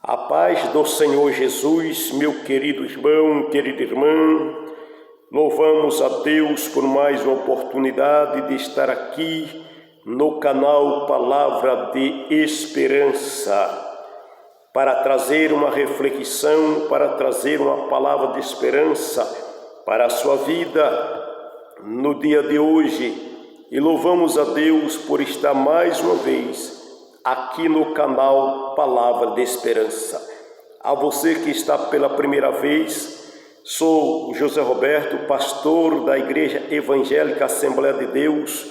A paz do Senhor Jesus, meu querido irmão, querida irmã, louvamos a Deus por mais uma oportunidade de estar aqui no canal Palavra de Esperança, para trazer uma reflexão, para trazer uma palavra de esperança para a sua vida no dia de hoje. E louvamos a Deus por estar mais uma vez aqui no canal Palavra de Esperança. A você que está pela primeira vez, sou José Roberto, pastor da Igreja Evangélica Assembleia de Deus,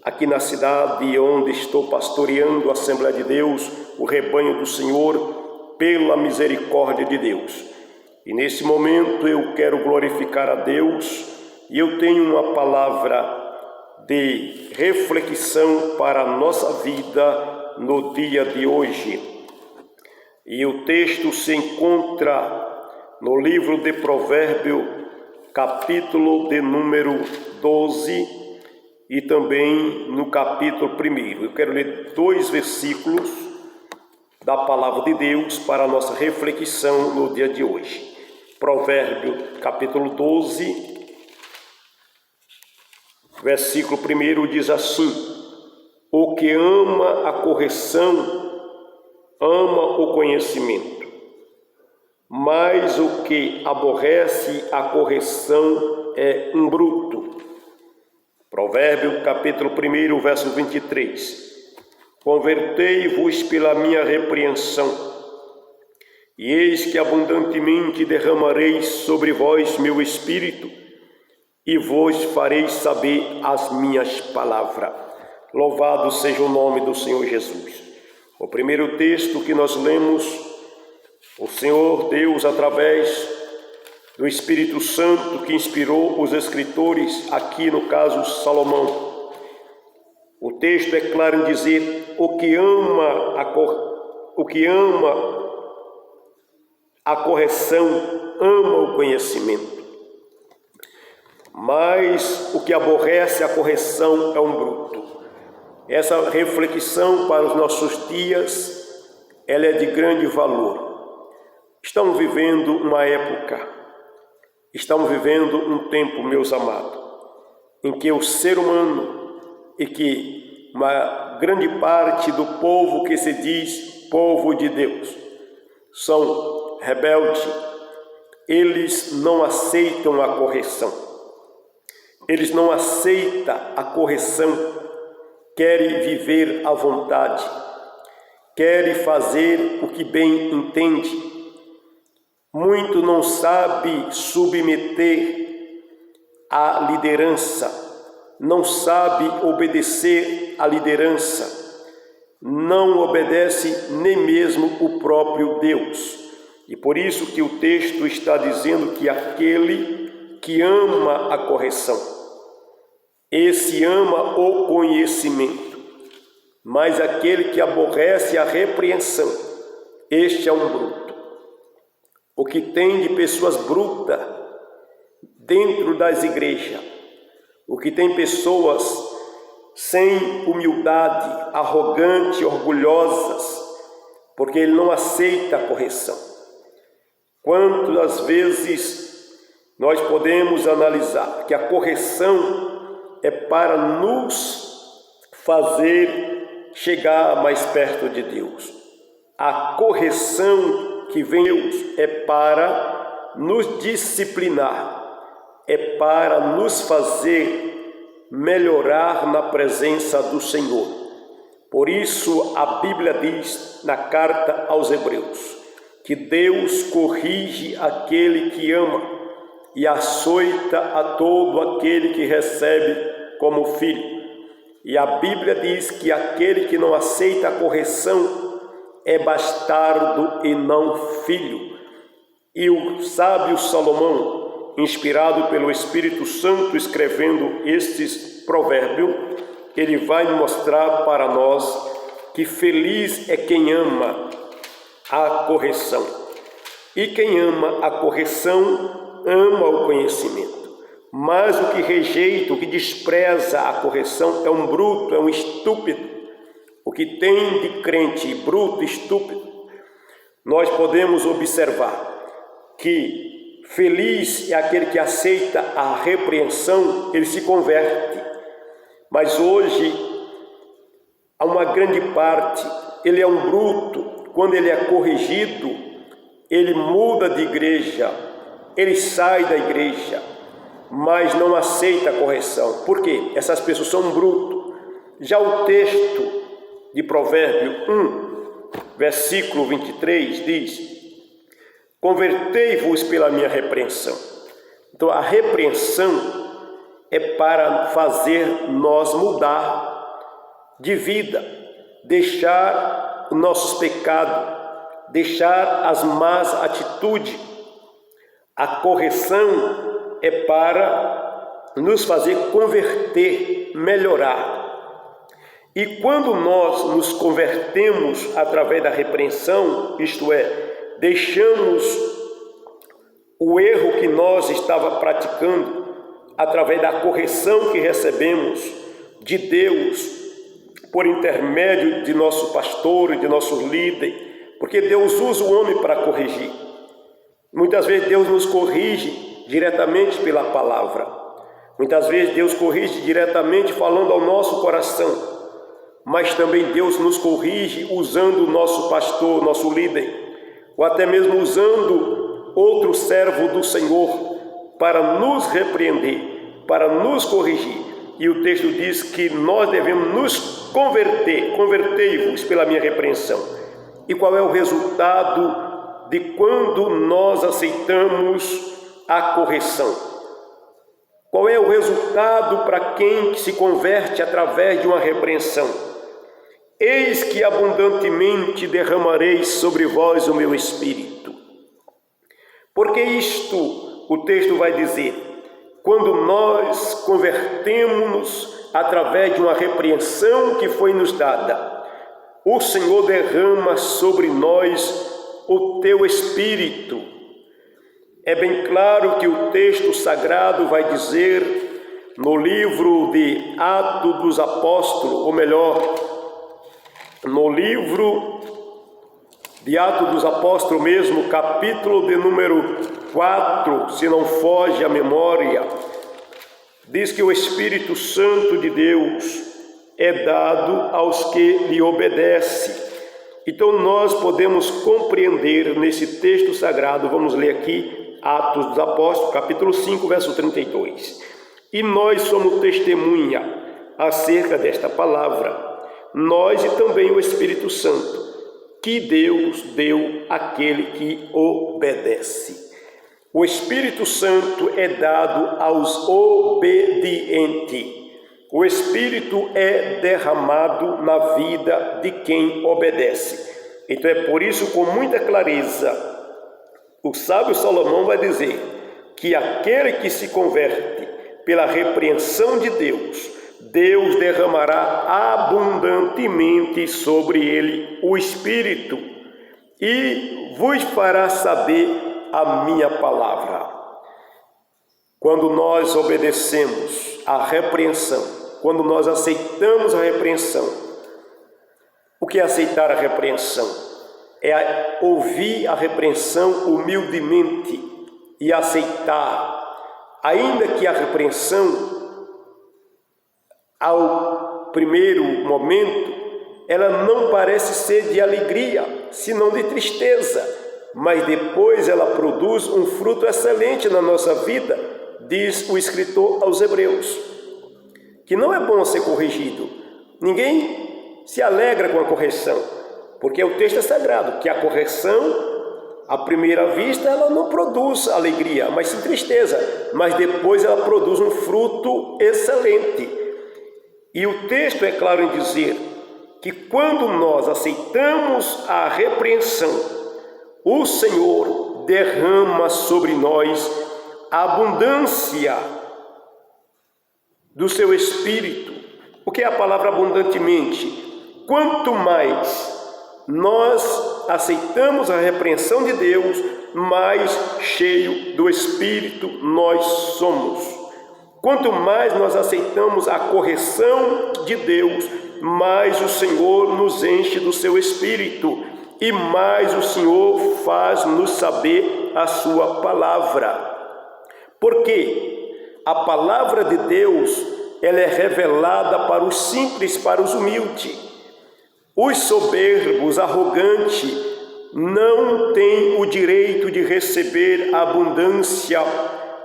aqui na cidade onde estou pastoreando a Assembleia de Deus, o rebanho do Senhor, pela misericórdia de Deus. E nesse momento eu quero glorificar a Deus e eu tenho uma palavra de reflexão para a nossa vida no dia de hoje. E o texto se encontra no livro de Provérbios, capítulo de número 12 e também no capítulo 1. Eu quero ler 2 versículos da palavra de Deus para a nossa reflexão no dia de hoje. Provérbios, capítulo 12, versículo 1 diz assim: o que ama a correção, ama o conhecimento, mas o que aborrece a correção é um bruto. Provérbios, capítulo 1, verso 23. Convertei-vos pela minha repreensão, e eis que abundantemente derramarei sobre vós meu espírito, e vos farei saber as minhas palavras. Louvado seja o nome do Senhor Jesus. O primeiro texto que nós lemos, o Senhor Deus, através do Espírito Santo que inspirou os escritores, aqui no caso Salomão. O texto é claro em dizer: o que ama a correção, ama o conhecimento. Mas o que aborrece a correção é um bruto. Essa reflexão para os nossos dias, ela é de grande valor. Estamos vivendo uma época, estamos vivendo um tempo, meus amados, em que o ser humano e que uma grande parte do povo que se diz povo de Deus são rebeldes. Eles não aceitam a correção. Eles não aceitam a correção, querem viver à vontade, querem fazer o que bem entende. Muito não sabe submeter à liderança, não sabe obedecer à liderança, não obedece nem mesmo o próprio Deus. E por isso que o texto está dizendo que aquele que ama a correção, esse ama o conhecimento, mas aquele que aborrece a repreensão, este é um bruto. O que tem de pessoas brutas dentro das igrejas, o que tem pessoas sem humildade, arrogantes, orgulhosas, porque ele não aceita a correção. Quantas vezes nós podemos analisar que a correção é para nos fazer chegar mais perto de Deus. A correção que vem de Deus é para nos disciplinar, é para nos fazer melhorar na presença do Senhor. Por isso a Bíblia diz na carta aos Hebreus que Deus corrige aquele que ama e açoita a todo aquele que recebe como filho. E a Bíblia diz que aquele que não aceita a correção é bastardo e não filho. E o sábio Salomão, inspirado pelo Espírito Santo, escrevendo estes provérbios, ele vai mostrar para nós que feliz é quem ama a correção. E quem ama a correção ama o conhecimento. Mas o que rejeita, o que despreza a correção é um bruto, é um estúpido. O que tem de crente bruto, estúpido, nós podemos observar que feliz é aquele que aceita a repreensão, ele se converte. Mas hoje, há uma grande parte, ele é um bruto, quando ele é corrigido, ele muda de igreja, ele sai da igreja, mas não aceita a correção. Por quê? Essas pessoas são brutos. Já o texto de Provérbio 1, versículo 23, diz: convertei-vos pela minha repreensão. Então, a repreensão é para fazer nós mudar de vida, deixar os nossos pecados, deixar as más atitudes. A correção é para nos fazer converter, melhorar. E quando nós nos convertemos através da repreensão, isto é, deixamos o erro que nós estava praticando através da correção que recebemos de Deus por intermédio de nosso pastor e de nosso líder, porque Deus usa o homem para corrigir. Muitas vezes Deus nos corrige diretamente pela palavra. Muitas vezes Deus corrige diretamente falando ao nosso coração, mas também Deus nos corrige usando o nosso pastor, nosso líder, ou até mesmo usando outro servo do Senhor para nos repreender, para nos corrigir. E o texto diz que nós devemos nos converter, convertei-vos pela minha repreensão. E qual é o resultado de quando nós aceitamos a correção? Qual é o resultado para quem se converte através de uma repreensão? Eis que abundantemente derramarei sobre vós o meu espírito. Porque isto, o texto vai dizer, quando nós convertemos-nos através de uma repreensão que foi nos dada, o Senhor derrama sobre nós o teu espírito. É bem claro que o texto sagrado vai dizer no livro de Atos dos Apóstolos, ou melhor, no livro de Atos dos Apóstolos mesmo, capítulo de número 4, se não foge a memória, diz que o Espírito Santo de Deus é dado aos que lhe obedecem. Então nós podemos compreender nesse texto sagrado, vamos ler aqui, Atos dos Apóstolos, capítulo 5, verso 32. E nós somos testemunha acerca desta palavra, nós e também o Espírito Santo, que Deus deu àquele que obedece. O Espírito Santo é dado aos obedientes. O Espírito é derramado na vida de quem obedece. Então é por isso, com muita clareza, o sábio Salomão vai dizer que aquele que se converte pela repreensão de Deus, Deus derramará abundantemente sobre ele o Espírito e vos fará saber a minha palavra. Quando nós obedecemos à repreensão, quando nós aceitamos a repreensão, o que é aceitar a repreensão? É ouvir a repreensão humildemente e aceitar, ainda que a repreensão, ao primeiro momento, ela não parece ser de alegria, senão de tristeza, mas depois ela produz um fruto excelente na nossa vida, diz o escritor aos Hebreus, que não é bom ser corrigido. Ninguém se alegra com a correção, porque o texto é sagrado, que a correção, à primeira vista, ela não produz alegria, mas sim tristeza, mas depois ela produz um fruto excelente. E o texto é claro em dizer que quando nós aceitamos a repreensão, o Senhor derrama sobre nós a abundância do seu Espírito. O que é a palavra abundantemente? Quanto mais nós aceitamos a repreensão de Deus, mais cheio do Espírito nós somos. Quanto mais nós aceitamos a correção de Deus, mais o Senhor nos enche do seu Espírito. e mais o Senhor faz-nos saber a sua palavra. Porque a palavra de Deus, ela é revelada para os simples, para os humildes. Os soberbos, arrogantes, não têm o direito de receber a abundância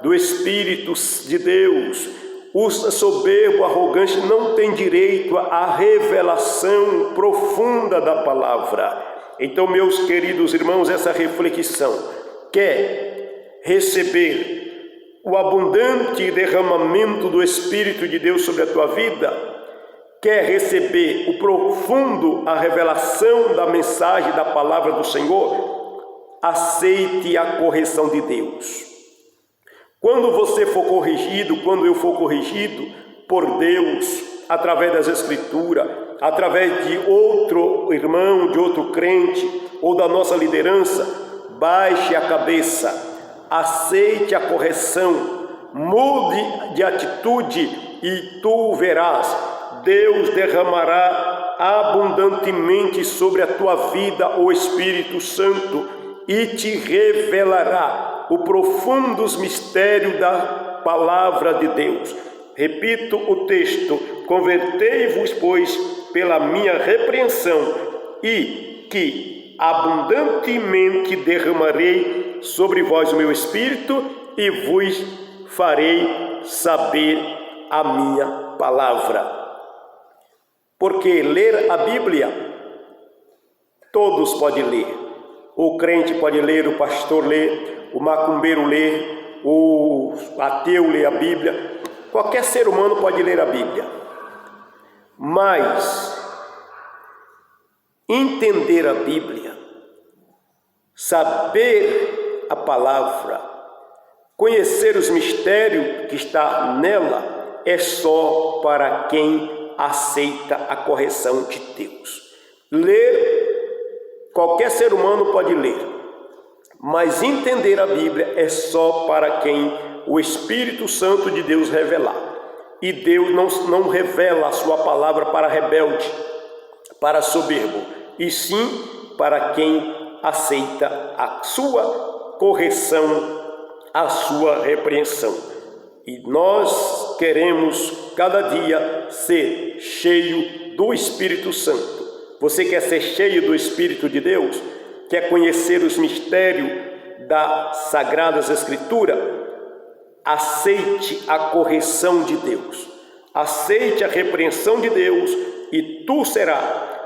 do Espírito de Deus. Os soberbos, arrogantes, não têm direito à revelação profunda da palavra. Então, meus queridos irmãos, essa reflexão: quer receber o abundante derramamento do Espírito de Deus sobre a tua vida? Quer receber o profundo, a revelação da mensagem da palavra do Senhor? Aceite a correção de Deus. Quando você for corrigido, quando eu for corrigido por Deus, através das Escrituras, através de outro irmão, de outro crente, ou da nossa liderança, baixe a cabeça, aceite a correção, mude de atitude e tu verás, Deus derramará abundantemente sobre a tua vida o Espírito Santo e te revelará os profundos mistérios da palavra de Deus. Repito o texto: convertei-vos, pois, pela minha repreensão, e que abundantemente derramarei sobre vós o meu Espírito e vos farei saber a minha palavra. Porque ler a Bíblia, todos podem ler. O crente pode ler, o pastor lê, o macumbeiro lê, o ateu lê a Bíblia. Qualquer ser humano pode ler a Bíblia. Mas entender a Bíblia, saber a palavra, conhecer os mistérios que está nela, é só para quem aceita a correção de Deus. Ler, qualquer ser humano pode ler, mas entender a Bíblia é só para quem o Espírito Santo de Deus revelar. E Deus não revela a sua palavra para rebelde, para soberbo, e sim para quem aceita a sua correção, a sua repreensão. E nós queremos cada dia ser cheio do Espírito Santo. Você quer ser cheio do Espírito de Deus? Quer conhecer os mistérios das Sagradas Escrituras? Aceite a correção de Deus, aceite a repreensão de Deus, e tu serás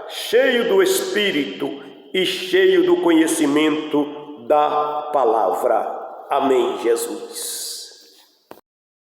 cheio do Espírito e cheio do conhecimento da palavra. Amém, Jesus.